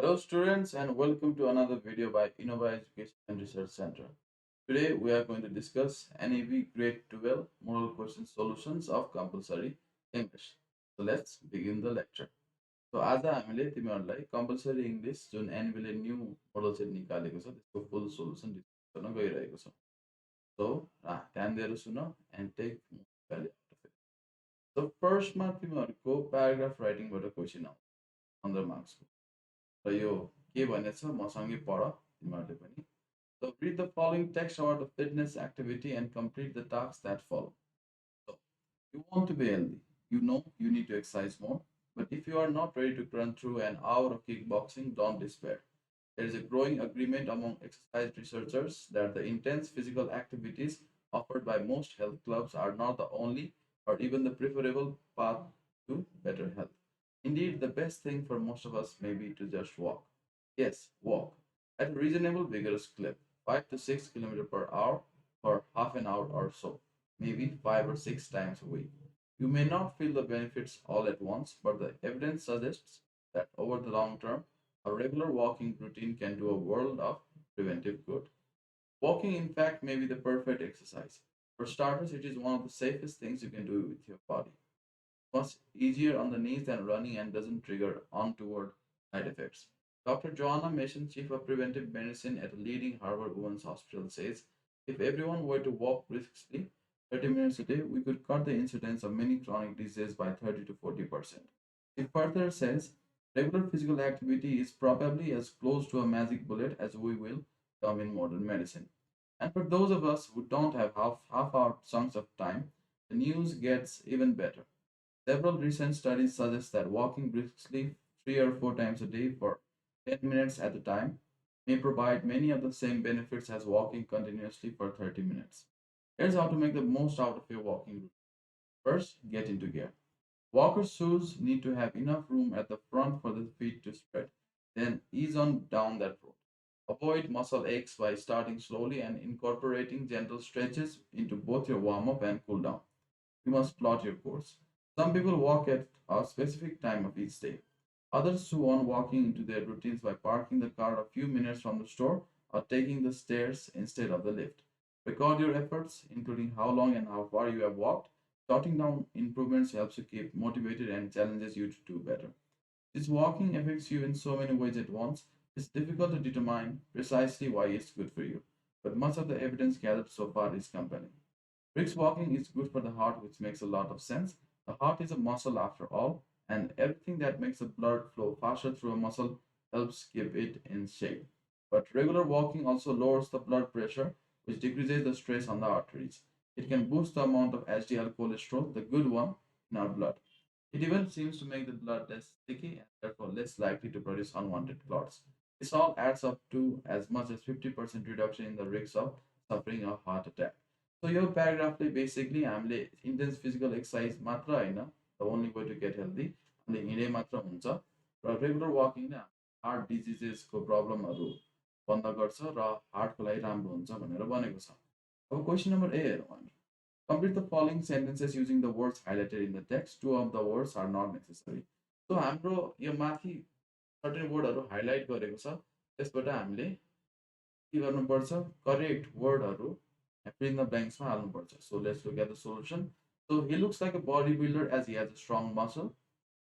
Hello students and welcome to another video by Innova Education and Research Center. Today we are going to discuss NEB Grade 12 Model Question Solutions of Compulsory English. So let's begin the lecture. So आज हामीले तिमीहरूलाई Compulsory English जुन NEB ले new model set निकालेको छ त्यसको full solution discuss गर्न गइरहेको छौँ. So ध्यान दिएर सुन and take value out of it. So first मा तिमीहरूको paragraph writing बाट क्वेशन आउँछ 15 मार्क्स को. र यो के भनेछ मसँगै पढ तिमीहरूले पनि. So read the following text about the fitness activity and complete the tasks that follow. So you want to be healthy. You know you need to exercise more. But if you are not ready to run through an hour of kickboxing, don't despair. There is a growing agreement among exercise researchers that the intense physical activities offered by most health clubs are not the only or even the preferable path to better health. Indeed, the best thing for most of us may be to just walk. Yes, walk at a reasonable vigorous clip, 5 to 6 km per hour for half an hour or so, maybe 5 or 6 times a week. You may not feel the benefits all at once, but the evidence suggests that over the long term, a regular walking routine can do a world of preventive good. Walking, in fact, may be the perfect exercise. For starters, it is one of the safest things you can do with your body. Much easier on the knees than running and doesn't trigger untoward side effects. Dr. Joanna Mason, chief of preventive medicine at a leading Harvard Women's Hospital, says if everyone were to walk briskly 30 minutes a day, we could cut the incidence of many chronic diseases by 30 to 40%. He further says regular physical activity is probably as close to a magic bullet as we will come in modern medicine. And for those of us who don't have half-hour chunks of time, the news gets even better. Several recent studies suggest that walking briskly 3 or 4 times a day for 10 minutes at a time may provide many of the same benefits as walking continuously for 30 minutes. Here's how to make the most out of your walking routine. First, get into gear. Walker's shoes need to have enough room at the front for the feet to spread. Then ease on down that road. Avoid muscle aches by starting slowly and incorporating gentle stretches into both your warm up and cool down. You must plot your course. Some people walk at a specific time of each day. Others sue on walking into their routines by parking the car a few minutes from the store or taking the stairs instead of the lift. Record your efforts, including how long and how far you have walked. Jotting down improvements helps you keep motivated and challenges you to do better. Since walking affects you in so many ways at once, it's difficult to determine precisely why it's good for you, but much of the evidence gathered so far is compelling. Brisk walking is good for the heart, which makes a lot of sense. The heart is a muscle after all, and everything that makes the blood flow faster through a muscle helps keep it in shape. But regular walking also lowers the blood pressure, which decreases the stress on the arteries. It can boost the amount of HDL cholesterol, the good one, in our blood. It even seems to make the blood less sticky and therefore less likely to produce unwanted clots. This all adds up to as much as 50% reduction in the risk of suffering a heart attack. So your paragraph basically हामीले intense physical exercise मात्र होइन, the only way to get healthy हामीले हिँडे मात्र हुन्छ र regular walking नै heart डिजिजेसको प्रब्लमहरू बन्द गर्छ र हार्टको लागि राम्रो हुन्छ भनेर भनेको छ. अब क्वेसन नम्बर ए हेरौँ हामी. Complete the following sentences using the words highlighted in the text. Two of the words are not necessary. So हाम्रो यो माथि सर्टेन वर्डहरू हाइलाइट गरेको छ, त्यसबाट हामीले के गर्नुपर्छ, correct वर्डहरू fill in the blanks मा हाल्नुपर्छ. So let's look at the solution. So he looks like a bodybuilder as he has a strong muscle.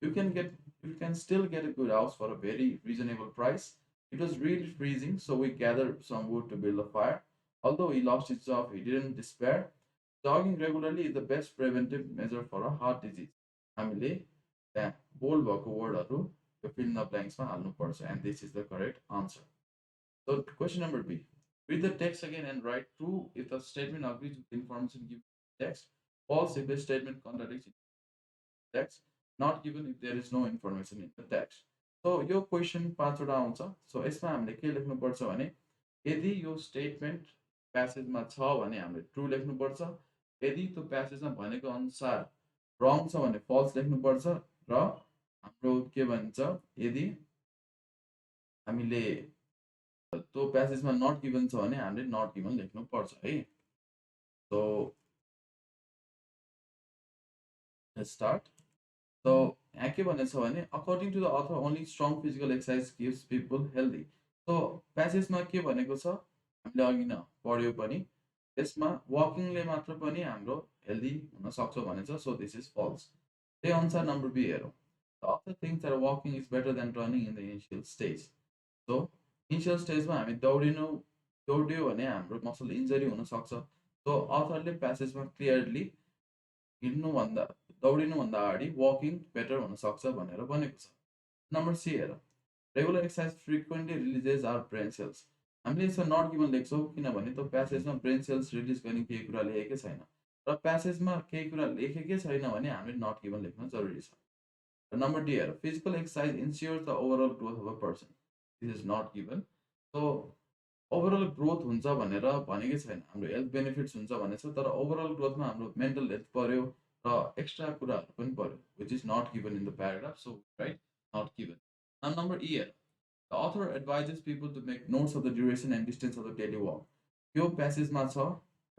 You can still get a good house for a very reasonable price. It was really freezing, so we gathered some wood to build a fire. Although he lost his job, he didn't despair. Jogging regularly is the best preventive measure for a heart disease. हामीले त्यहाँ bold भएको वर्डहरू यो fill in the blanks मा हाल्नुपर्छ, and this is the correct answer. So question number B. Read the text again and write true if the statement agrees with the information given in the text, false if the statement contradicts the text, not given if there is no information in the text. So yo question पाँचवटा आउँछ. So यसमा हामीले के लेख्नुपर्छ भने यदि यो statement प्यासेजमा छ भने हामीले ट्रू लेख्नुपर्छ, यदि त्यो प्यासेजमा भनेको अनुसार रङ छ भने फल्स लेख्नुपर्छ र हाम्रो के भन्छ यदि हामीले त्यो प्यासेजमा नट गिभन छ भने हामीले नट गिभन लेख्नु पर्छ है. So let's start. So के भनेछ भने according to the author only strong physical exercise gives people healthy. So प्यासेजमा के भनेको छ हामीले अघि न पढ्यो पनि, यसमा वकिङले मात्र पनि हाम्रो हेल्दी हुन सक्छ भनेछ। So this is false. त्यही अनुसार नम्बर बी हेरौँ। The Athar thinks that walking is better than running in the initial stage. So initial स्टेजमा हामी दौड्यो भने हाम्रो मसल इन्जरी हुनसक्छ। सो अथरले प्यासेजमा क्लियरली हिँड्नुभन्दा दौडिनुभन्दा अगाडि वकिङ बेटर हुनसक्छ भनेर भनेको छ। नम्बर सी हेर, regular exercise frequently releases our brain cells. हामीले यसो नट गिभन लेख्छौँ किनभने त्यो प्यासेजमा ब्रेन सेल्स रिलिज गर्ने केही कुरा लेखेकै छैन, र प्यासेजमा केही कुरा लेखेकै छैन भने हामीले नट गिभन लेख्न जरुरी छ। र नम्बर डी हेर, physical exercise ensures the overall growth of a person. This is not given. So overall growth हुन्छ भनेर भनेकै छैन, हाम्रो हेल्थ बेनिफिट्स हुन्छ भनेछ, तर ओभरअल ग्रोथमा हाम्रो मेन्टल हेल्थ पर्यो र एक्स्ट्रा कुराहरू पनि पर्यो, which is not given in the paragraph. So right, not given. Number E हेर, the author advises people to make notes of the duration and distance of the daily walk. यो प्यासेजमा छ।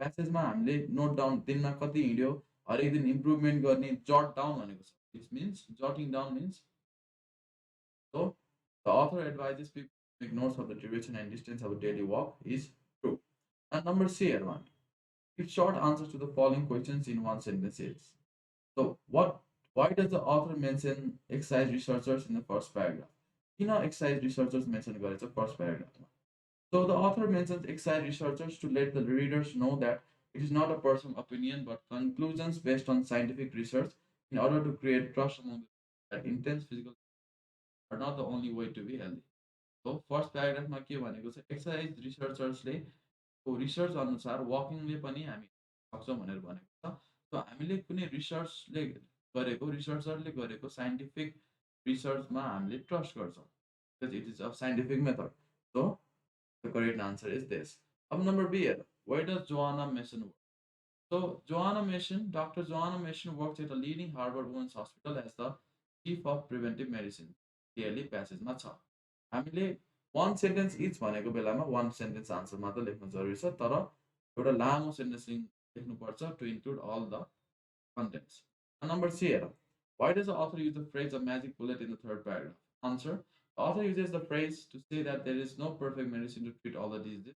प्यासेजमा हामीले note down, दिनमा कति हिँड्यो, हरेक दिन improvement गर्ने, जट डाउन भनेको छ। It means jotting down means, so the author advises people to make notes of the duration and distance of a daily walk is true. And number C, one, give short answers to the following questions in one sentence. So what? Why does the author mention exercise researchers in the first paragraph? You know, exercise researchers mentioned in the first paragraph. So the author mentions exercise researchers to let the readers know that it is not a personal opinion but conclusions based on scientific research in order to create trust among the that intense physical are not the only way to be healthy. So first प्याराग्राफमा के भनेको छ, exercise रिसर्चर्सले को research अनुसार वकिङले पनि हामी सक्छौँ भनेर भनेको छ। सो हामीले कुनै रिसर्चरले गरेको साइन्टिफिक रिसर्चमा हामीले ट्रस्ट गर्छौँ, because it is a scientific method. So the correct answer is this. अब नम्बर बी हेर, where does Joanna Mason work? So Dr. Joanna Mason works at a leading Harvard Women's Hospital as the chief of preventive medicine. Clearly प्यासेजमा छ। हामीले वान sentence etch भनेको बेलामा वान sentence answer मात्र लेख्न जरुरी छ, तर एउटा लामो सेन्टेन्स लेख्नुपर्छ to include all the contents. And number C, why does the author use the phrase a magic bullet in the third paragraph? Answer, the author uses the phrase to say that there is no perfect medicine to treat all the diseases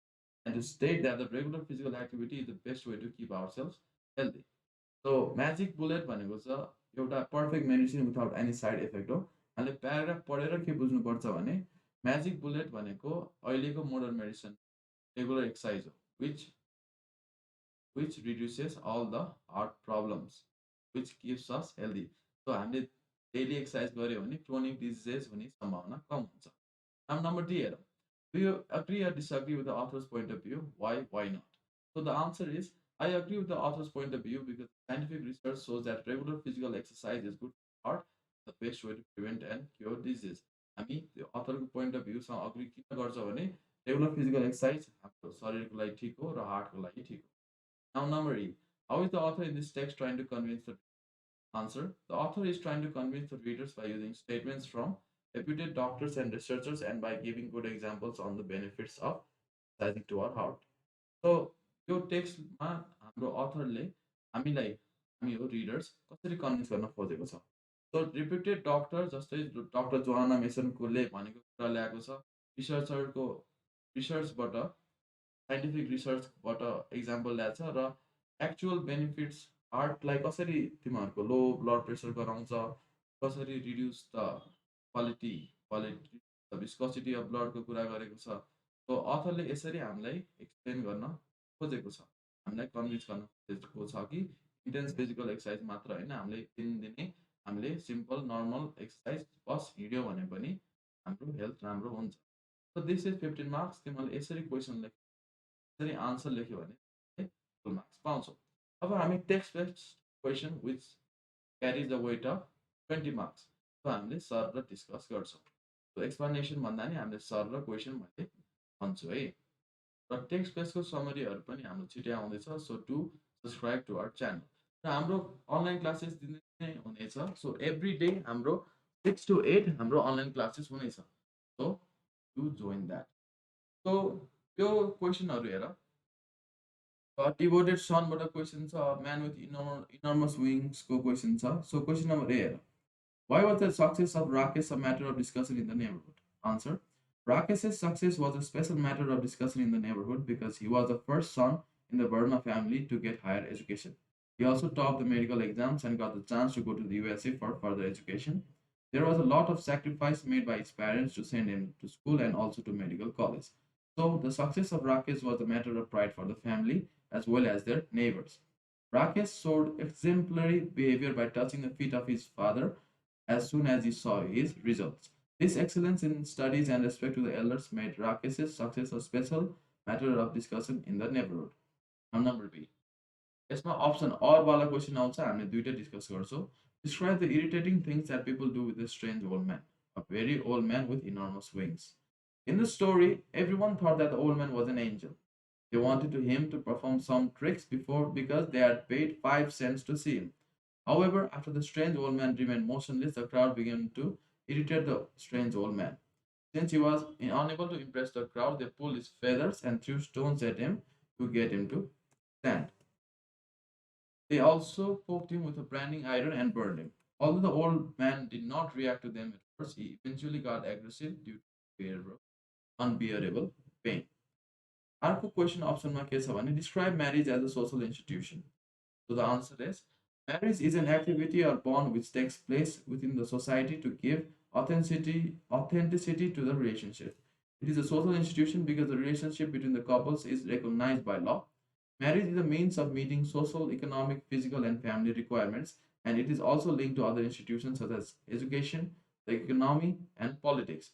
and to state that the regular physical activity is the best way to keep ourselves healthy. So magic bullet भनेको छ एउटा perfect medicine without any side effect हो। हामीले paragraph पढेर के बुझ्नुपर्छ भने magic bullet भनेको अहिलेको मोडर्न मेडिसिन रेगुलर एक्सर्साइज हो, which reduces all the heart problems, which keeps us healthy. So हामीले डेली एक्सर्साइज गर्यो भने क्रोनिक डिजिजेस हुने सम्भावना कम हुन्छ। Now number D, do you agree or disagree with the author's point of view? Why not? So the answer is, I agree with the author's point of view because scientific research shows that regular physical exercise is good for the heart, the best way to prevent and cure disease. हामी त्यो अथरको point of भ्यूसँग agree किन गर्छ भने regular physical exercise हाम्रो शरीरको लागि ठिक हो र हार्टको लागि ठिक हो। Now number E, how is the author in this text trying to convince the answer? The author is trying to convince the readers by using statements from reputed doctors and researchers and by giving good examples on the benefits of exercising to our heart. So यो टेक्स्टमा हाम्रो अथरले हामीलाई हामी हो readers कसरी convince गर्न खोजेको छ। सो reputed doctor जस्तै doctor Joanna मेसनकोले भनेको कुरा ल्याएको छ, रिसर्चरको रिसर्चबाट साइन्टिफिक रिसर्चबाट एक्जाम्पल ल्याएको छ, र एक्चुअल बेनिफिट्स हार्टलाई कसरी तिमीहरूको लो ब्लड प्रेसर गराउँछ, कसरी reduce the quality the viscosity of ब्लडको कुरा गरेको छ। सो अथरले यसरी हामीलाई एक्सप्लेन गर्न खोजेको छ, हामीलाई कन्भिन्स गर्न खोजेको छ कि इन्टेन्स फिजिकल एक्सर्साइज मात्र होइन, हामीले दिनदिनै हामीले सिम्पल नर्मल एक्सर्साइज बस हिँड्यो भने पनि हाम्रो हेल्थ राम्रो हुन्छ। So this is 15 marks. तिमीहरूले यसरी क्वेसन यसरी आन्सर लेख्यो भने फुल मार्क्स पाउँछौ। अब हामी text based question which carries the weight of 20 marks, so हामीले सर र डिस्कस गर्छौँ। सो एक्सप्लेनेसन भन्दा नि हामीले सर र क्वेसन मैले भन्छु है, र टेक्स्ट बेस्डको समरीहरू पनि हाम्रो छिटै आउँदैछ। So to subscribe to our channel, र हाम्रो अनलाइन क्लासेस दिनै हुनेछ। सो एभ्री डे हाम्रो 6 to 8 हाम्रो अनलाइन क्लासेस हुनेछ। सो टु जोइन द्याट। सो यो क्वेसनहरू हेर, डिभोटेड सनबाट क्वेसन छ, म्यान विथ इनर्मस विङ्सको क्वेसन छ। सो क्वेसन नम्बर ए हेर, Why was the success of Rakesh a matter of discussion in the neighborhood? Answer. Rakesh's success was a special matter of discussion in the neighborhood because he was the first son in the Burma family to get higher education. He also topped the medical exams and got the chance to go to the USA for further education. There was a lot of sacrifice made by his parents to send him to school and also to medical college. So the success of Rakesh was a matter of pride for the family as well as their neighbors. Rakesh showed exemplary behavior by touching the feet of his father as soon as he saw his results. This excellence in studies and respect to the elders made Rakesh's success a special matter of discussion in the neighborhood. Now, number B. यसमा option अर वाला question आउँछ हामीले दुईटा discuss गर्छौँ Describe the irritating things that people do with a strange old man, a very old man with enormous wings. In the story, everyone thought that the old man was an angel. They wanted him to perform some tricks before because they had paid 5 cents to see him. However, after the strange old man remained motionless, the crowd began to irritate the strange old man. Since he was unable to impress the crowd, they pulled his feathers and threw stones at him to get him to stand. They also poked him with a branding iron and burned him. Although the old man did not react to them at first, he eventually got aggressive due to unbearable pain. अर्को question अप्सनमा के छ भने describe marriage as a social institution. So the answer is marriage is an activity or bond which takes place within the society to give authenticity to the relationship. It is a social institution because the relationship between the couples is recognized by law. Marriage is a means of meeting social, economic, physical, and family requirements, and it is also linked to other institutions such as education, the economy, and politics.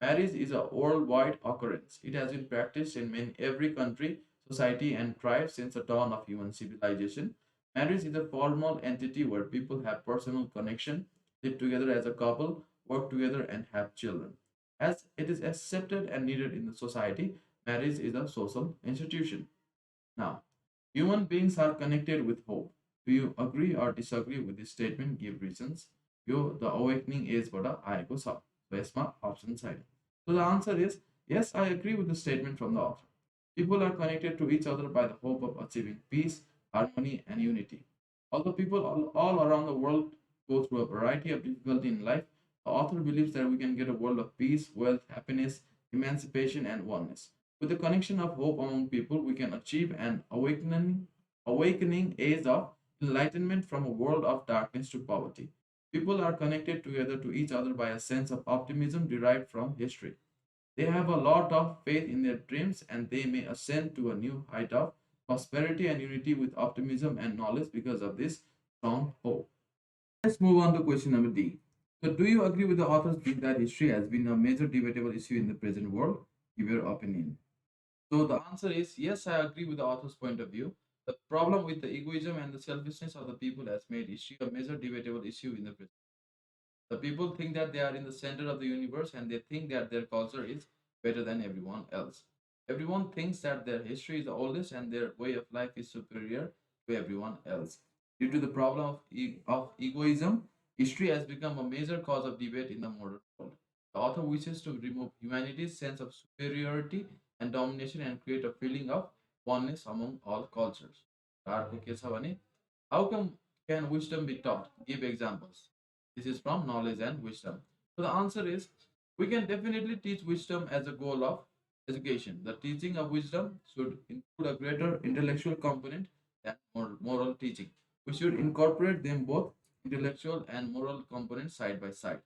Marriage is a worldwide occurrence. It has been practiced in every country, society, and tribe since the dawn of human civilization. Marriage is a formal entity where people have personal connection, live together as a couple, work together, and have children. As it is accepted and needed in the society, marriage is a social institution. Now, human beings are connected with hope. Do you agree or disagree with this statement? Give reasons. Yo the awakening एजबाट आएको छ. So यसमा option छैन. So the answer is yes, I agree with the statement from the author. People are connected to each other by the hope of achieving peace, harmony, and unity. Although people all around the world go through a variety of difficulty in life, the author believes that we can get a world of peace, wealth, happiness, emancipation, and oneness. With the connection of hope among people, we can achieve an awakening age of enlightenment from a world of darkness to poverty. People are connected together to each other by a sense of optimism derived from history. They have a lot of faith in their dreams and they may ascend to a new height of prosperity and unity with optimism and knowledge because of this strong hope. Let's move on to question number D. So, do you agree with the author's view that history has been a major debatable issue in the present world? Give your opinion. So, the answer is yes, I agree with the author's point of view. The problem with the egoism and the selfishness of the people has made history a major debatable issue in the present. The people think that they are in the center of the universe and they think that their culture is better than everyone else. Everyone thinks that their history is the oldest and their way of life is superior to everyone else. Due to the problem of egoism, history has become a major cause of debate in the modern world. The author wishes to remove humanity's sense of superiority and domination and create a feeling of oneness among all cultures. अर्को के छ भने, how come can wisdom be taught? Give examples. This is from knowledge and wisdom. So the answer is we can definitely teach wisdom as a goal of education. The teaching of wisdom should include a greater intellectual component than moral teaching. We should incorporate them both intellectual and moral components side by side.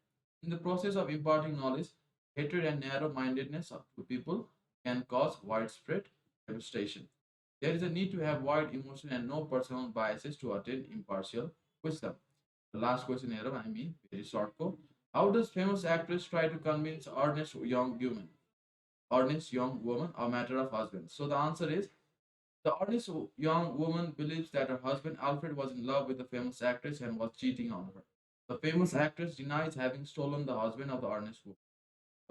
In the process of imparting knowledge, hatred and narrow mindedness of people can cause widespread devastation. There is a need to have wide emotion and no personal biases to attain impartial wisdom. The last question here, I mean, very short quote. How does famous actress try to convince earnest young woman, a matter of husband? So the answer is the earnest young woman believes that her husband Alfred was in love with the famous actress and was cheating on her. The famous actress denies having stolen the husband of the earnest woman.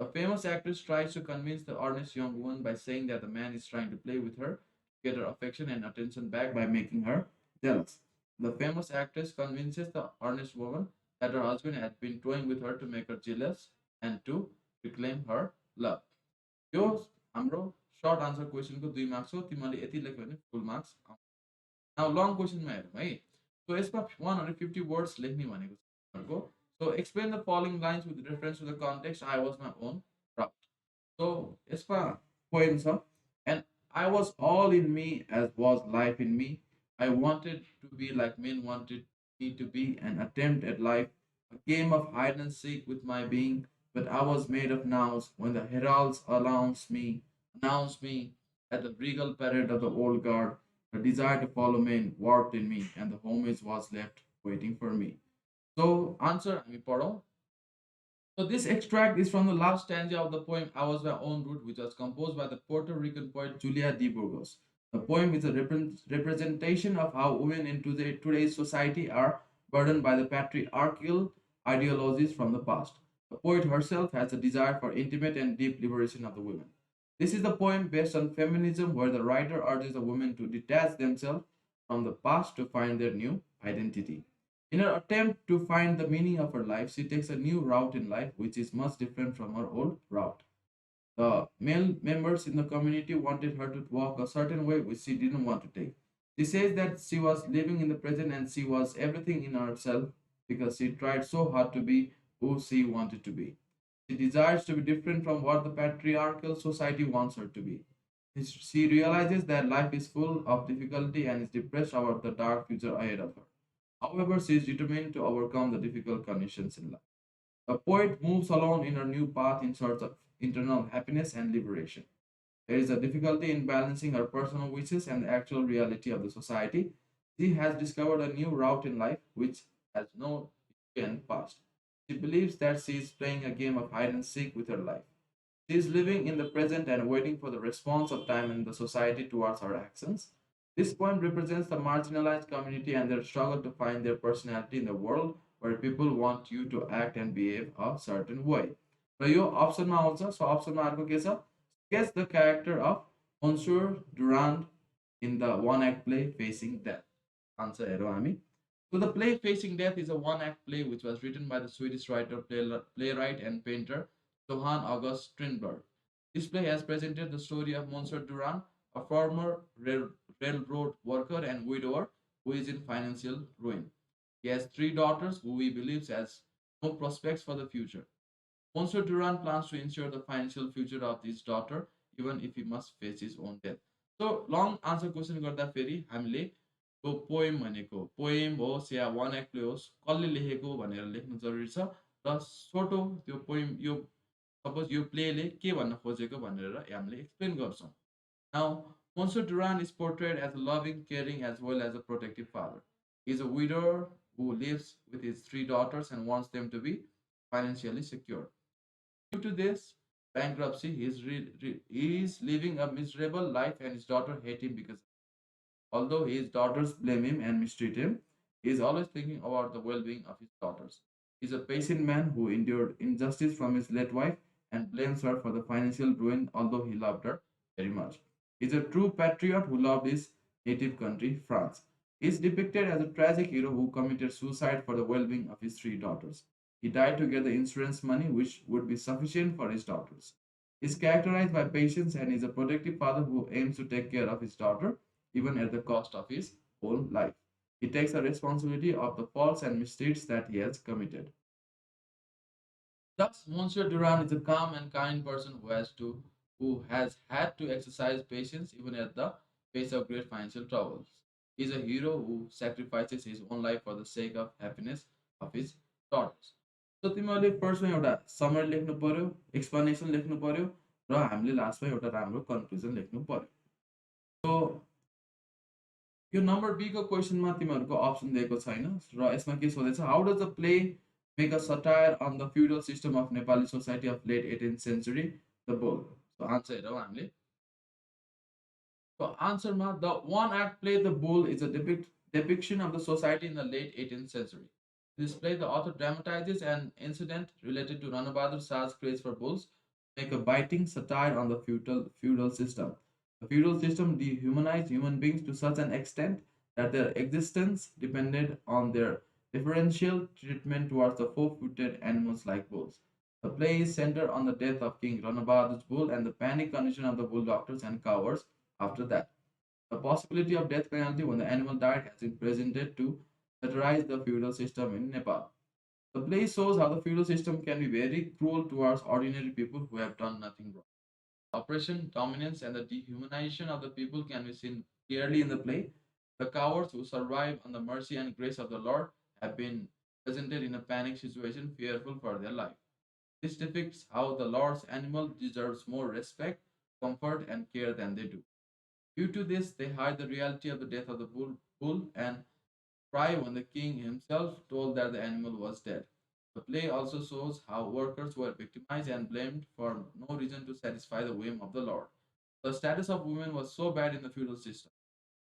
A famous actress tries to convince the earnest young woman by saying that the man is trying to play with her to get her affection and attention back by making her jealous. The famous actress convinces the earnest woman that her husband had been toying with her to make her jealous and to reclaim her love. यो हाम्रो shirt answer क्वेसनको 2 marks हो. तिमीले यति लेख्यो भने full marks आउँछ. Now long क्वेसनमा हेरौँ है. सो यसमा 150 words लेख्ने भनेको छ. So explain the following lines with reference to the context. I was my own route. So यसमा poem छ. And I was all in me as was life in me. I wanted to be like men wanted me to be, an attempt at life, a game of hide and seek with my being. But I was made of nows when the heralds announced me at the regal parade of the old guard. The desire to follow men warped in me, and the homage was left waiting for me. So answer हामी पढौँ. So this extract is from the last stanza of the poem I Was My Own Route, which was composed by the Puerto Rican poet Julia de Burgos. The poem is a representation of how women in today's society are burdened by the patriarchal ideologies from the past. The poet herself has a desire for intimate and deep liberation of the women. This is the poem based on feminism, where the writer urges the women to detach themselves from the past to find their new identity. In her attempt to find the meaning of her life, she takes a new route in life, which is much different from her old route. The male members in the community wanted her to walk a certain way, which she didn't want to take. She says that she was living in the present and she was everything in herself because she tried so hard to be who she wanted to be. She desires to be different from what the patriarchal society wants her to be. She realizes that life is full of difficulty and is depressed about the dark future ahead of her. However, she is determined to overcome the difficult conditions in life. The poet moves along in her new path in search of internal happiness and liberation. There is a difficulty in balancing her personal wishes and the actual reality of the society. She has discovered a new route in life which has no history and past. She believes that she is playing a game of hide and seek with her life. She is living in the present and waiting for the response of time and the society towards her actions. This poem represents the marginalized community and their struggle to find their personality in the world where people want you to act and behave a certain way. र यो अप्सनमा आउँछ. सो अप्सनमा अर्को के छ? Sketch the character of Monsieur Durand in the one-act play Facing Death. Answer हेरौँ हामी. So the play Facing Death is a one-act play which was written by the Swedish writer, playwright, and painter Johann August Strindberg. This play has presented the story of Monsieur Duran, a former railroad worker and widower who is in financial ruin. He has three daughters who he believes has no prospects for the future. Monsieur Duran plans to ensure the financial future of his daughter even if he must face his own death. So long answer question गर्दाखेरि हामीले त्यो poem भनेको poem होस् या वान act play होस् कसले लेखेको भनेर लेख्नु जरुरी छ र छोटो त्यो पोएम यो सपोज यो प्लेले के भन्न खोजेको भनेर हामीले एक्सप्लेन गर्छौँ. Now, Monsieur Duran is portrayed as a loving, caring, as well as a protective father. He is a widower who lives with his three daughters and wants them to be financially secure. Due to this bankruptcy, he is living a miserable life and his daughter hate him because although his daughters blame him and mistreat him, he is always thinking about the well-being of his daughters. He is a patient man who endured injustice from his late wife and blames her for the financial ruin although he loved her very much. He is a true patriot who loved his native country, France. He is depicted as a tragic hero who committed suicide for the well-being of his three daughters. He died to get the insurance money which would be sufficient for his daughters. He is characterized by patience and is a protective father who aims to take care of his daughter even at the cost of his own life. He takes the responsibility of the faults and mistakes that he has committed. Thus, Monsieur Duran is a calm and kind person who has had to exercise patience even at the face of great financial troubles. He is a hero who sacrifices his own life for the sake of happiness of his daughters. So तिमीहरूले फर्स्टमा एउटा summary लेख्नु पर्यो, explanation लेख्नु पर्यो र हामीले लास्टमा एउटा राम्रो कन्क्लुजन लेख्नु पर्यो. सो यो नम्बर बी को क्वेसनमा तिमीहरूको अप्सन दिएको छैन र यसमा के सोधेछ how does the play make a satire on the feudal system of Nepali society of late 18th century the bull. So answer हेरौँ हामीले. So answer the one act play The Bull is a depiction of the society in the late 18th century. In this play, the author dramatizes an incident related to Rana Bahadur Shah's craze for bulls, to make a biting satire on the feudal system. The feudal system dehumanized human beings to such an extent that their existence depended on their differential treatment towards the four-footed animals like bulls. The play is centered on the death of King Rana Bahadur's bull and the panic condition of the bull doctors and cowards after that. The possibility of death penalty when the animal died has been presented to satirize the feudal system in Nepal. The play shows how the feudal system can be very cruel towards ordinary people who have done nothing wrong. Oppression, dominance, and the dehumanization of the people can be seen clearly in the play. The cowards who survive on the mercy and grace of the Lord have been presented in a panic situation, fearful for their life. This depicts how the Lord's animal deserves more respect, comfort, and care than they do. Due to this, they hide the reality of the death of the bull and cry when the king himself told that the animal was dead. The play also shows how workers were victimized and blamed for no reason to satisfy the whim of the Lord. The status of women was so bad in the feudal system,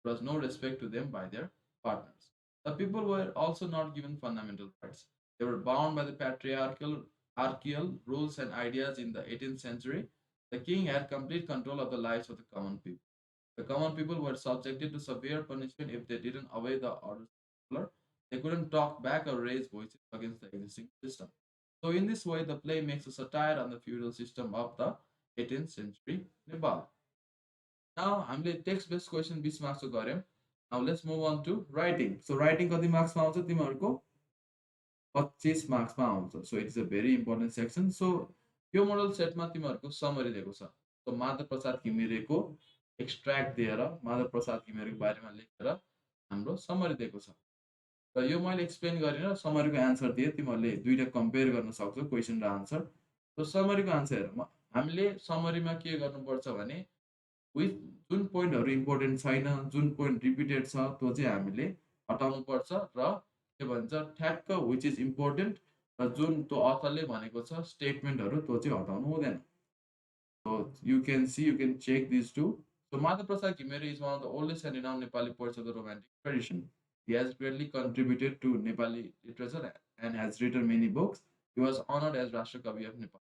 there was no respect to them by their partners. The people were also not given fundamental rights. They were bound by the patriarchal archaical rules and ideas in the 18th century. The king had complete control of the lives of the common people. The common people were subjected to severe punishment if they didn't obey the orders of the ruler. They couldn't talk back or raise voices against the existing system. So, in this way, the play makes a satire on the feudal system of the 18th century Nepal. Now, हामीले text based question 20 मार्क्सको गऱ्यौँ. Now let's move on to writing. So writing कति मार्क्समा आउँछ तिमीहरूको? 25 मार्क्समा आउँछ. So it is a very important section. So yo model सेटमा तिमीहरूको summary दिएको छ. So माधव प्रसाद घिमिरेको एक्सट्र्याक्ट दिएर माधव प्रसाद घिमिरेको बारेमा लेखेर हाम्रो समरी दिएको छ. र यो मैले एक्सप्लेन गरेर समरीको एन्सर दिए. तिमीहरूले दुईटा कम्पेयर गर्न सक्छौ क्वेसन र आन्सर. So समरीको आन्सर हेर. हामीले समरीमा के गर्नुपर्छ भने विथ जुन पोइन्टहरू इम्पोर्टेन्ट छैन, जुन पोइन्ट रिपिटेड छ त्यो चाहिँ हामीले हटाउनु पर्छ र के भन्छ ठ्याक्क विच इज इम्पोर्टेन्ट र जुन त्यो अथरले भनेको छ स्टेटमेन्टहरू त्यो चाहिँ हटाउनु हुँदैन. So you can see, you can check these two. So Madhav Prasad Ghimere is one of the oldest and renowned Nepali poets of the Romantic tradition. He has greatly contributed to Nepali literature and has written many books. He was honored as Rashtra Kavi of Nepal.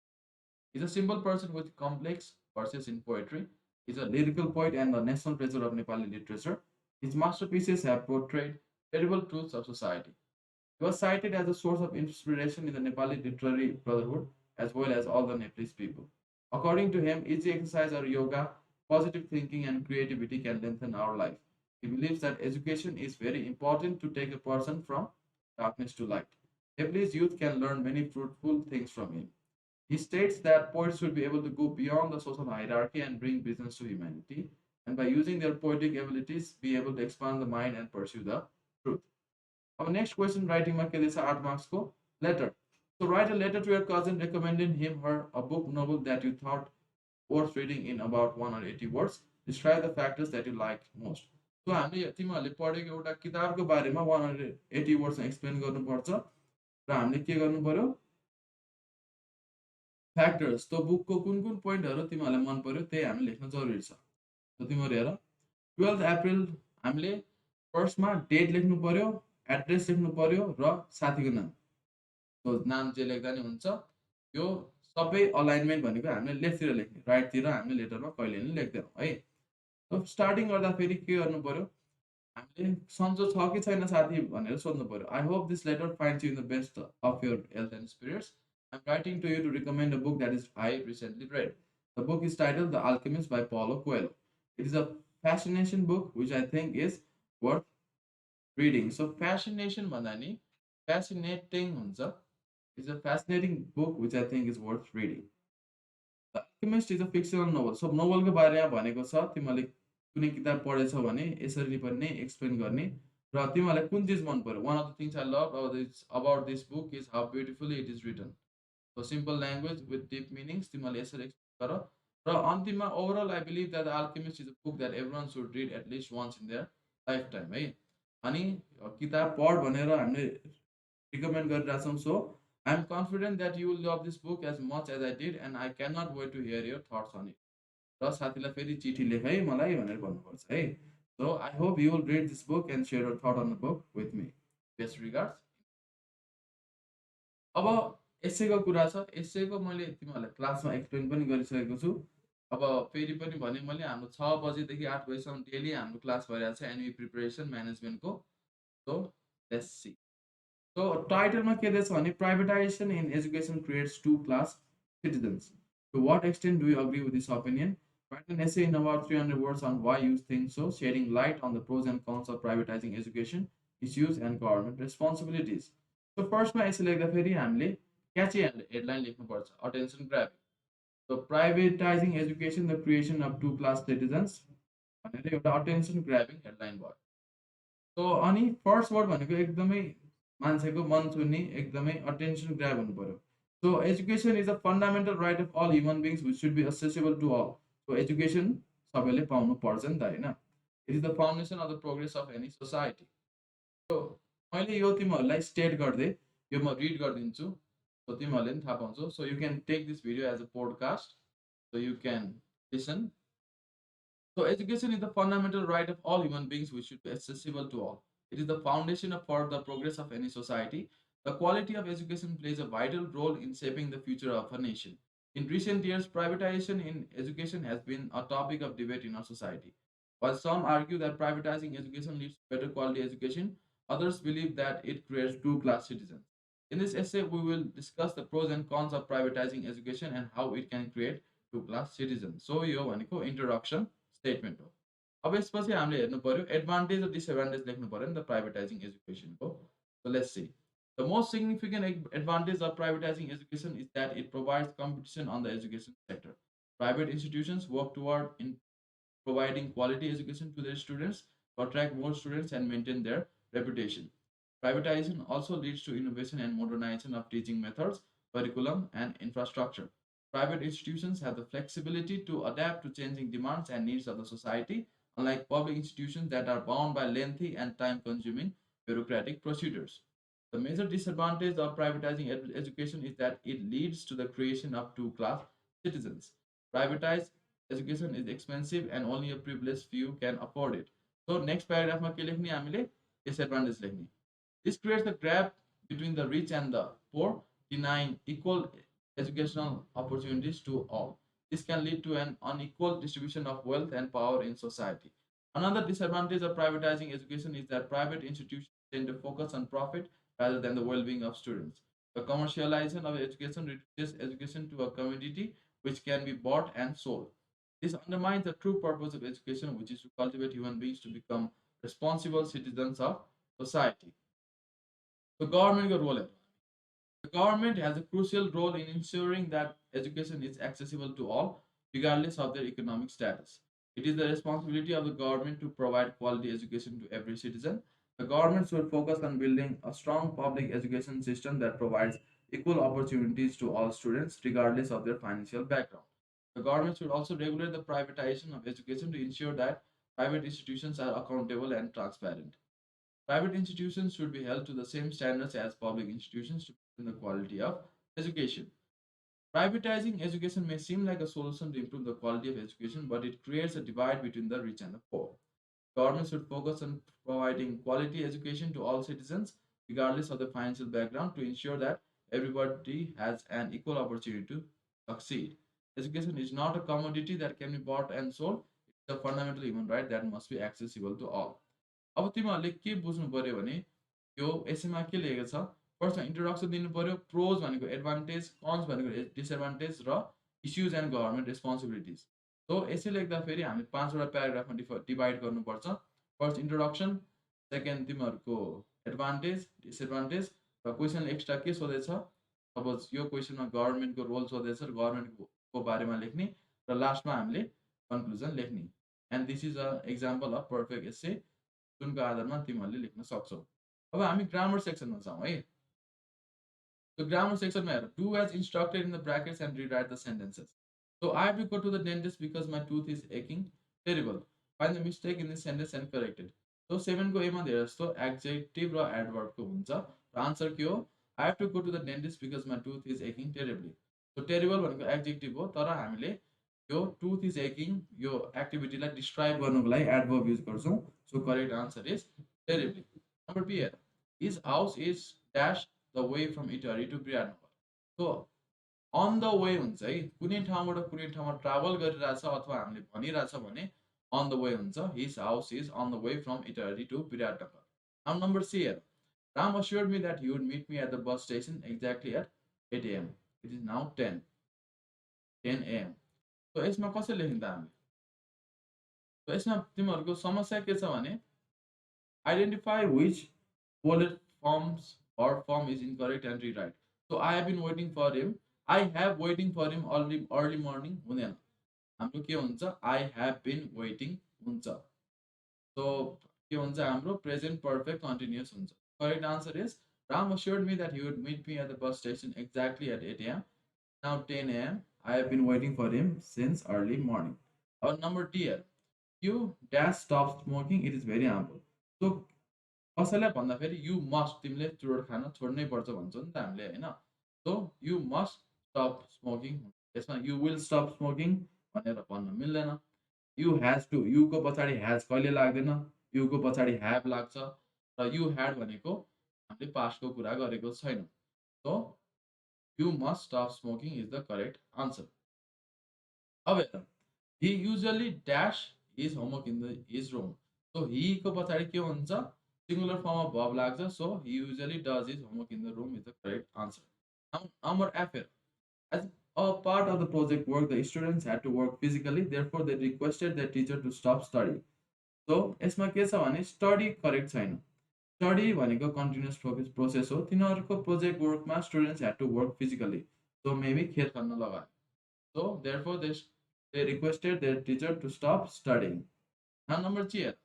He's a simple person with complex verses in poetry. He's a lyrical poet and the national treasure of Nepali literature. His masterpieces have portrayed terrible truths of society. He was cited as a source of inspiration in the Nepali literary brotherhood as well as all the Nepalese people. According to him, easy exercise or yoga, positive thinking, and creativity can lengthen our life. He believes that education is very important to take a person from darkness to light. Nepalese youth can learn many fruitful things from him. He states that poets should be able to go beyond the social hierarchy and bring business to humanity, and by using their poetic abilities, be able to expand the mind and pursue the truth. Our next question writing mark is 8 marks ko letter. So write a letter to your cousin recommending him her a book novel that you thought worth reading in about 180 words. Describe the factors that you liked most. So हामीले तिमीहरूले पढेको एउटा किताबको बारेमा 180 वर्ड्समा explain गर्नुपर्छ र हामीले के गर्नु पर्यो फ्याक्टर्स त्यो बुकको कुन कुन पोइन्टहरू तिमीहरूलाई मन पर्यो त्यही हामीले लेख्न जरुरी छ. So तिमीहरू हेर 12 अप्रिल हामीले फर्स्टमा डेट लेख्नु पर्यो, एड्रेस लेख्नु पर्यो र साथीको नाम. So नाम जे लेख्दा नि हुन्छ. यो सबै अलाइनमेन्ट भनेको हामीले लेफ्टतिर लेख्ने, राइटतिर हामीले लेटरमा कहिले नि लेख्दैनौँ है. So स्टार्टिङ गर्दाखेरि के गर्नु पर्यो हामीले सन्चो छ कि छैन साथी भनेर सोध्नु पर्यो. I hope this letter finds you in the best of your health and spirits. I'm writing to you to recommend a book that is I recently read. The book is titled The Alchemist by Paulo Coelho. It is a fascination book which I think is worth reading. So fascination भन्दा नि fascinating हुन्छ. It's a fascinating book which I think is worth reading. The Alchemist is a fictional novel. So नोभलको बारेमा भनेको छ. तिमीहरूले कुनै किताब पढेछौ भने यसरी पनि एक्सप्लेन गर्ने र तिमीहरूलाई कुन चीज मन पर्यो. One of the things I love about this book is how beautifully it is written. So simple language with deep meanings. तिमीहरूले यसरी एक्सप्लेन गर र अन्तिममा overall I believe that The Alchemist is a book that everyone should read at least once in their lifetime है. अनि किताब पढ भनेर हामीले recommend गरिरहेछौँ. So I am confident that you will love this book as much as I did and I cannot wait to hear your thoughts on it. र साथीलाई फेरि चिठी लेख है मलाई भनेर भन्नुपर्छ है. So I hope you will read this book and share your thought on the book with me. Best regards. अब एसेको कुरा छ. एसेको मैले तिमीहरूलाई क्लासमा एक्सप्लेन पनि गरिसकेको छु. अब फेरि पनि भने मैले हाम्रो 6 बजेदेखि 8 बजेसम्म डेली हाम्रो क्लास भइरहेको छ एनइबी प्रिपरेसन म्यानेजमेन्टको. So let's see. So टाइटलमा के दिएछ भने privatization in education creates two class citizens. To what extent do you agree with this opinion? Write an essay in about 300 words on why you think so, shedding light on the pros and cons of privatizing education, issues, and government responsibilities. सो फर्स्टमा यसो लेख्दाखेरि हामीले catchy headline लेख्नुपर्छ, attention grabbing. So privatising education the creation of two class citizens भनेर एउटा attention grabbing headline भयो। सो अनि first word भनेको एकदमै मान्छेको मन छुने, एकदमै अटेन्सन ग्राब हुनु पर्यो। So education is a fundamental right of all human beings which should be accessible to all. So education सबैले पाउनु पर्छ नि त होइन। It is the foundation of the progress of any society. So मैले यो तिमीहरूलाई स्टेट गर्दै यो म रिड गरिदिन्छु, सो तिमीहरूले पनि थाहा पाउँछौ। So you can take this video as a podcast, so you can listen. So education is the fundamental right of all human beings which should be accessible to all. It is the foundation for the progress of any society. The quality of education plays a vital role in shaping the future of a nation. In recent years, privatization in education has been a topic of debate in our society. While some argue that privatizing education leads to better quality education, others believe that it creates two-class citizens. In this essay, we will discuss the pros and cons of privatizing education and how it can create two-class citizens. So, यो भनेको introduction statement हो। अब यसपछि हामीले हेर्नु पर्यो advantage र disadvantage लेख्नु पर्यो नि त प्राइभेटाइजिङ एजुकेसनको। So let's see the most significant advantage of privatising education is that it provides competition on the education sector. Private institutions work toward in providing quality education to their students to attract more students and maintain their reputation. Privatization also leads to innovation and modernization of teaching methods, curriculum, and infrastructure. Private institutions have the flexibility to adapt to changing demands and needs of the society, unlike public institutions that are bound by lengthy and time consuming bureaucratic procedures. The major disadvantage of privatizing education is that it leads to the creation of two class citizens. Privatized education is expensive and only a privileged few can afford it. So next paragraph में के लेख्ने हामीले disadvantage लेख्ने. This creates a gap between the rich and the poor, denying equal educational opportunities to all. This can lead to an unequal distribution of wealth and power in society. Another disadvantage of privatizing education is that private institutions tend to focus on profit rather than the well-being of students. The commercialization of education reduces education to a commodity which can be bought and sold. This undermines the true purpose of education, which is to cultivate human beings to become responsible citizens of society. The government role. The government has a crucial role in ensuring that education is accessible to all, regardless of their economic status. It is the responsibility of the government to provide quality education to every citizen. The government should focus on building a strong public education system that provides equal opportunities to all students, regardless of their financial background. The government should also regulate the privatization of education to ensure that private institutions are accountable and transparent. Private institutions should be held to the same standards as public institutions to maintain the quality of education. Privatizing education may seem like a solution to improve the quality of education, but it creates a divide between the rich and the poor. Government should focus on providing quality education to all citizens, regardless of the financial background, to ensure that everybody has an equal opportunity to succeed. Education is not a commodity that can be bought and sold. It's a fundamental human right that must be accessible to all. अब तिमीहरूले के बुझ्नु पर्यो भने यो एसेमा के लेखेको छ, फर्स्टमा इन्ट्रोडक्सन दिनु पर्यो, प्रोज भनेको एडभान्टेज, कन्स भनेको डिसएडभान्टेज र issues and government responsibilities. So यसै लेख्दाखेरि हामी पाँचवटा प्याराग्राफमा डिभाइड गर्नुपर्छ। फर्स्ट इन्ट्रोडक्सन, सेकेन्ड तिमीहरूको एडभान्टेज डिसएडभान्टेज र क्वेसन एक्स्ट्रा के सोधेछ, सपोज यो क्वेसनमा गभर्मेन्टको रोल सोधेछ र गभर्मेन्टको बारेमा लेख्ने र लास्टमा हामीले कन्क्लुजन लेख्ने। And this is a example of perfect essay जुनको आधारमा तिमीहरूले लेख्न सक्छौ। अब हामी ग्रामर सेक्सनमा जाउँ है। So grammar section में do as instructed in the brackets and rewrite the sentences. So I have to go to the dentist because my tooth is aching. Terrible. Find the mistake in this sentence and correct it. So 7 को A मा धेरै जस्तो adjective र adverb को हुन्छ र answer के हो, I have to go to the dentist because my tooth is aching terribly. So terrible भनेको adjective हो, तर हामीले यो tooth is aching यो एक्टिभिटीलाई डिस्क्राइब गर्नको लागि adverb युज गर्छौं। So correct answer is terribly. Number B here. His house is dash the way from Italy to Brianna. So on the way हुन्छ है, कुनै ठाउँबाट कुनै ठाउँमा ट्राभल गरिरहेछ अथवा हामीले भनिरहेछ भने on the way हुन्छ, his house is on the way from Italy to Viratnagar. Now number C here. Ram assured me that he would meet me at the bus station exactly at 8 a.m. It is now 10 a.m. So यसमा कसरी लेखिन्छ हामी? So यसमा तिमीहरूको समस्या के छ भने identify which bullet forms or form is incorrect and rewrite. So I have been waiting for him. I have waiting for him early morning हुँदैन. हाम्रो के हुन्छ? I have been waiting हुन्छ. So के हुन्छ हाम्रो present perfect continuous हुन्छ. Correct answer is Ram assured me that he would meet me at the bus station exactly at 8 a.m. Now 10 a.m. I have been waiting for him since early morning. Our number D here. You dash stop smoking. It is very ample. So कसैलाई भन्दाखेरि you must तिमीले चुरोट खान छोड्नै पर्छ भन्छ नि त हामीले हैन. So you must stop smoking. यसमा you will stop smoking भनेर भन्न मिल्दैन. You has to you को पछाडि has कहिले लाग्दैन. You को पछाडि have लाग्छ र you had भनेको हामीले past को कुरा गरेको छैन. So you must stop smoking is the correct answer. अब हेर he usually dash his homework in his room. So he को पछाडि के हुन्छ singular form of verb लाग्छ. So he usually does his homework in the room is the correct answer. Now number F here. As a part of the project work, the students had to work physically. Therefore, they requested their teacher to stop studying. So, यसमा के छ भने study correct छैन. Study भनेको continuous process हो. तिनीहरूको project workमा students had to work physically. So, maybe खेत खन्न लगायो. So, therefore, they requested their teacher to stop studying. Now, number C here.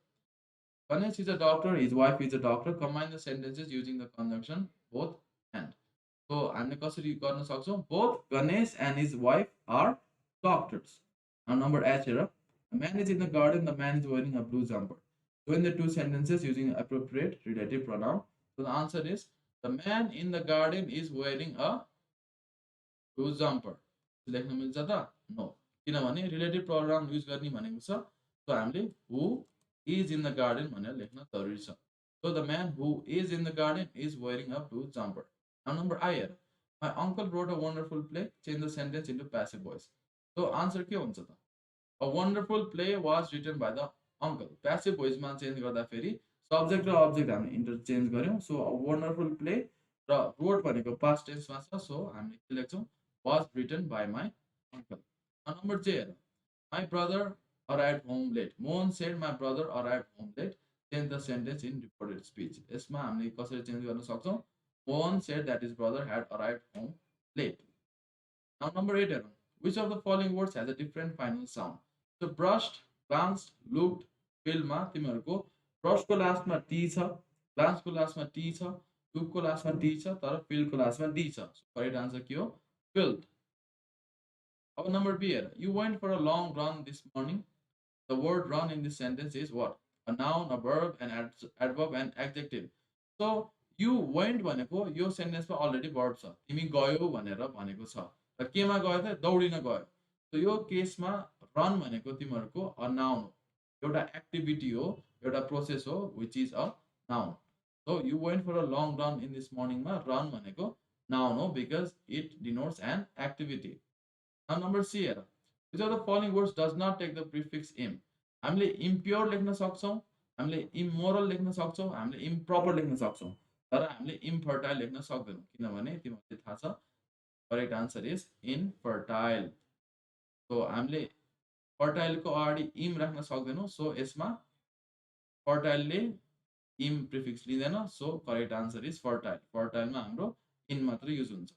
Ganesh is a doctor, his wife is a doctor. Combine the sentences using the conjunction both and. So हामीले कसरी गर्न सक्छौं? Both Ganesh and his wife are doctors. Now number H here. The man is in the garden, the man is wearing a blue jumper. Join the two sentences using appropriate relative pronoun. So the answer is the man in the garden is wearing a blue jumper. लेख्न मिल्छ त? No. किनभने relative pronoun use गर्ने भनेको छ. So हामीले who is in the garden भनेर लेख्न जरुरी छ. So the man who is in the garden is wearing a blue jumper. Now number I here. My uncle wrote a wonderful play. Change the sentence into passive voice. So answer के हुन्छ त? A wonderful play was written by the uncle. Passive voice मा change गर्दा फेरि subject र object हामीले interchange गर्यौं. So a wonderful play र wrote भनेको past tense मा छ. So हामीले के लेख्छौं? Was written by my uncle. Now number J here. My brother arrived home late. Mohan said my brother arrived home late. Change the sentence in reported speech. यसमा हामीले कसरी change गर्न सक्छौं? Mohan said that his brother had arrived home late. Now number 8. Which of the following words has a different final sound? So brushed, glanced, looked, filled मा तिमीहरुको brush को last मा t छ, glance को last मा t छ, look को last मा t छ, तर fill को लास्ट मा d छ. So correct answer के हो? Filled. Our number B here. You went for a long run this morning. The word run in this sentence is what? A noun, a verb, an adverb, and adjective. So you went भनेको यो सेन्टेन्समा already verb छ. तिमी गयौ भनेर भनेको छ. र केमा गयो त? दौडिन गयो. So यो केसमा run भनेको तिमीहरुको a noun हो. एउटा activity हो, एउटा process हो which is a noun. So you went for a long run in this morning मा run भनेको noun हो because it denotes an activity. Now number C here. Which of the following words does not take the prefix im? हामीले impure लेख्न सक्छौं, हामीले immoral लेख्न सक्छौं, हामीले improper लेख्न सक्छौं. तर हामीले infertile लेख्न सक्दैनौं किनभने तिमीहरुलाई थाहा छ correct answer is infertile. So हामीले fertile को अगाडि im राख्न सक्दैनौं. So यसमा fertile ले im prefix लिँदैन. So correct answer is fertile. Fertile मा हाम्रो in मात्र युज हुन्छ.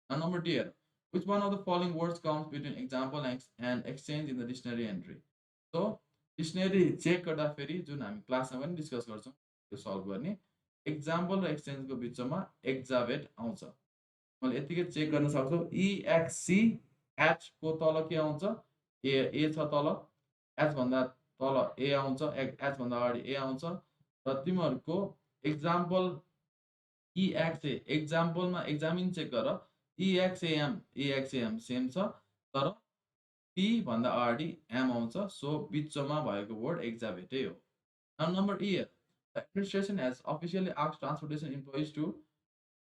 Now number D here. Which one of the following words comes between example and exchange in the dictionary entry? So dictionary check गर्दा फेरि जुन हामी क्लासमा पनि discuss गर्छौं त्यो सल्भ गर्ने एक्जाम्पल र एक्सचेन्ज को बीचमा एक्जाभेट आउँछ. मैले यतिकै चेक गर्न सक्छौ EXC H को तल के आउँछ? A छ तल, H भन्दा तल A आउँछ, H भन्दा अगाडि A आउँछ र तिमीहरुको एक्जाम्पल EXA एक्जाम्पल मा एक्जामिन चेक गर EXAM सेम छ तर P भन्दा अगाडि M आउँछ. सो बीचमा भएको वर्ड एक्जाभेटै हो. Now number E here. The administration has officially asked transportation employees to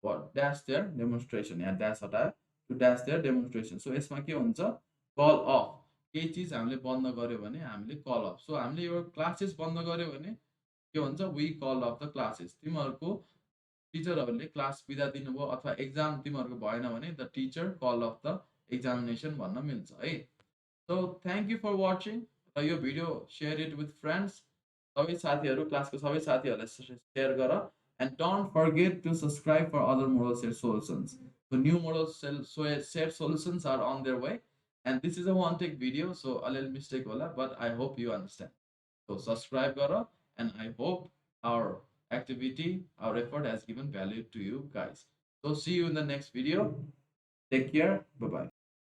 what? Dash their demonstration. यहाँ dash हटायो to dash their demonstration. So यसमा के हुन्छ? Call off. केही चीज हामीले बन्द गर्यो भने हामीले call off. So हामीले यो क्लासेस बन्द गर्यो भने के हुन्छ? We call off the classes. तिमीहरुको टिचरहरुले क्लास बिदा दिनुभयो अथवा एक्जाम तिमीहरुको भएन भने the teacher call off the examination भन्न मिल्छ है. So thank you for watching. Yo video share it with friends. सबै साथीहरु क्लासको सबै साथीहरुलाई शेयर गर And don't forget to subscribe for other moral set solutions. So new set solutions are on their way. And this is a one take video, so a little mistake wala, but I hope you understand. So subscribe Gara, and I hope our activity, our effort has given value to you guys. So see you in the next video. Take care. Bye bye.